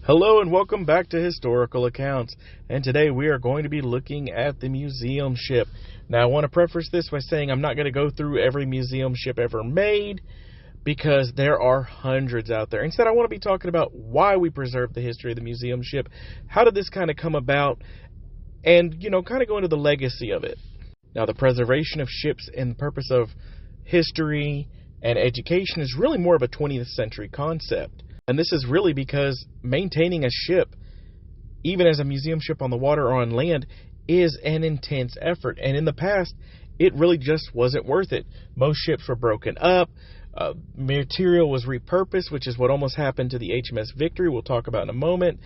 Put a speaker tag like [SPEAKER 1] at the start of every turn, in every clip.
[SPEAKER 1] Hello and welcome back to Historical Accounts, and today we are going to be looking at the museum ship. Now I want to preface this by saying I'm not going to go through every museum ship ever made because there are hundreds out there. Instead, I want to be talking about why we preserve the history of the museum ship, how did this kind of come about, and kind of go into the legacy of it. Now the preservation of ships and the purpose of history and education is really more of a 20th century concept. And this is really because maintaining a ship, even as a museum ship on the water or on land, is an intense effort. And in the past, it really just wasn't worth it. Most ships were broken up. Material was repurposed, which is what almost happened to the HMS Victory. We'll talk about in a moment.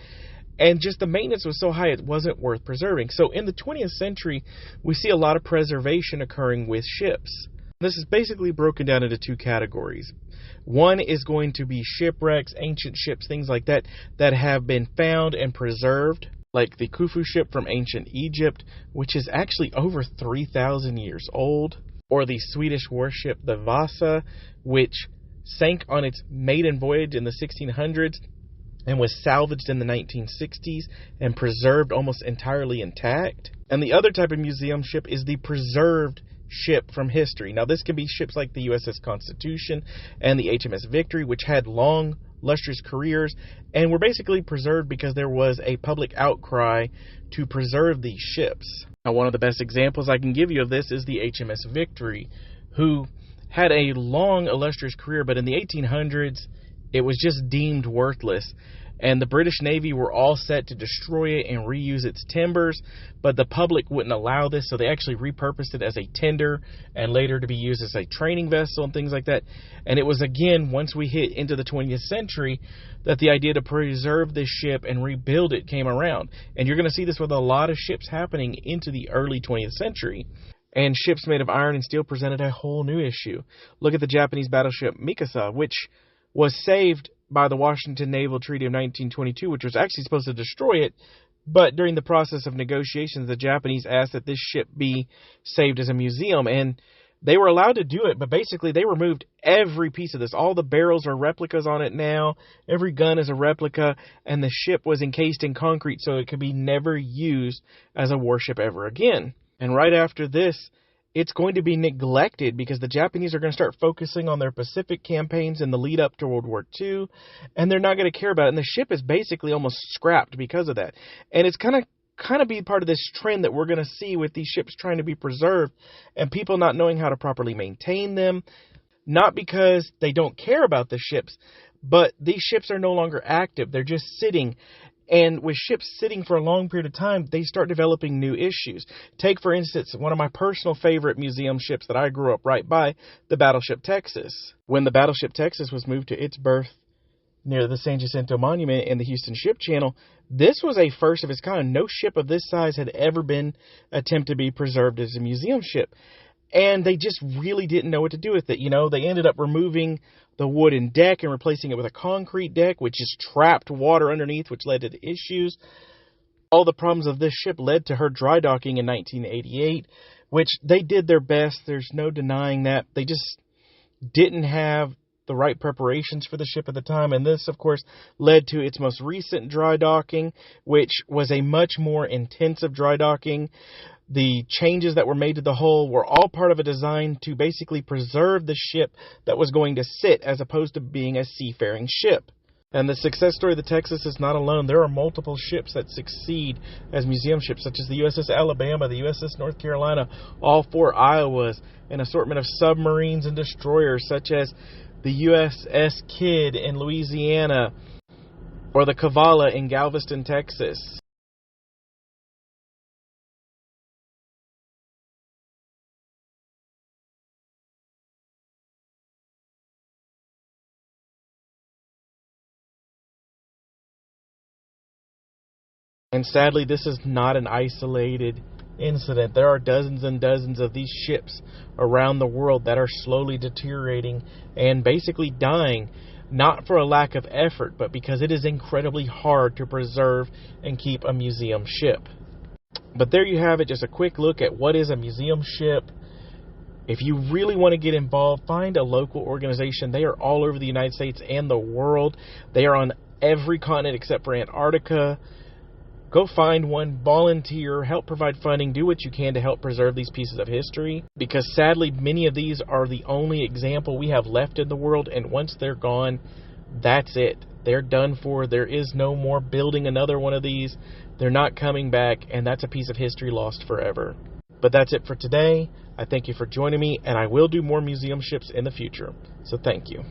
[SPEAKER 1] And just the maintenance was so high, it wasn't worth preserving. So in the 20th century, we see a lot of preservation occurring with ships. This is basically broken down into two categories. One is going to be shipwrecks, ancient ships, things like that, that have been found and preserved, like the Khufu ship from ancient Egypt, which is actually over 3,000 years old, or the Swedish warship, the Vasa, which sank on its maiden voyage in the 1600s and was salvaged in the 1960s and preserved almost entirely intact. And the other type of museum ship is the preserved ship from history. Now this can be ships like the USS Constitution and the HMS Victory, which had long, lustrous careers and were basically preserved because there was a public outcry to preserve these ships. Now one of the best examples I can give you of this is the HMS Victory, who had a long, illustrious career, but in the 1800s it was just deemed worthless. And the British Navy were all set to destroy it and reuse its timbers, but the public wouldn't allow this, so they actually repurposed it as a tender and later to be used as a training vessel and things like that. And it was, again, once we hit into the 20th century, that the idea to preserve this ship and rebuild it came around. And you're going to see this with a lot of ships happening into the early 20th century. And ships made of iron and steel presented a whole new issue. Look at the Japanese battleship Mikasa, which was saved by the Washington Naval Treaty of 1922, which was actually supposed to destroy it. But during the process of negotiations, the Japanese asked that this ship be saved as a museum, and they were allowed to do it, but basically they removed every piece of this. All the barrels are replicas on it now. Every gun is a replica, and the ship was encased in concrete so it could be never used as a warship ever again. And right after this, it's going to be neglected because the Japanese are going to start focusing on their Pacific campaigns in the lead up to World War II, and they're not going to care about it. And the ship is basically almost scrapped because of that. And it's kind of be part of this trend that we're going to see with these ships trying to be preserved and people not knowing how to properly maintain them, not because they don't care about the ships, but these ships are no longer active. They're just sitting. And with ships sitting for a long period of time, they start developing new issues. Take, for instance, one of my personal favorite museum ships that I grew up right by, the Battleship Texas. When the Battleship Texas was moved to its berth near the San Jacinto Monument in the Houston Ship Channel, this was a first of its kind. No ship of this size had ever been attempted to be preserved as a museum ship. And they just really didn't know what to do with it. They ended up removing the wooden deck and replacing it with a concrete deck, which just trapped water underneath, which led to the issues. All the problems of this ship led to her dry docking in 1988, which they did their best. There's no denying that. They just didn't have the right preparations for the ship at the time. And this, of course, led to its most recent dry docking, which was a much more intensive dry docking. The changes that were made to the hull were all part of a design to basically preserve the ship that was going to sit as opposed to being a seafaring ship. And the success story of the Texas is not alone. There are multiple ships that succeed as museum ships, such as the USS Alabama, the USS North Carolina, all four Iowas, an assortment of submarines and destroyers such as the USS Kidd in Louisiana, or the Cavala in Galveston, Texas. And sadly, this is not an isolated incident. There are dozens and dozens of these ships around the world that are slowly deteriorating and basically dying, not for a lack of effort, but because it is incredibly hard to preserve and keep a museum ship. But there you have it, just a quick look at what is a museum ship. If you really want to get involved, find a local organization. They are all over the United States and the world. They are on every continent except for Antarctica. Go find one, volunteer, help provide funding, do what you can to help preserve these pieces of history, because sadly many of these are the only example we have left in the world, and once they're gone, that's it. They're done for. There is no more building another one of these. They're not coming back, and that's a piece of history lost forever. But that's it for today. I thank you for joining me, and I will do more museum ships in the future. So thank you.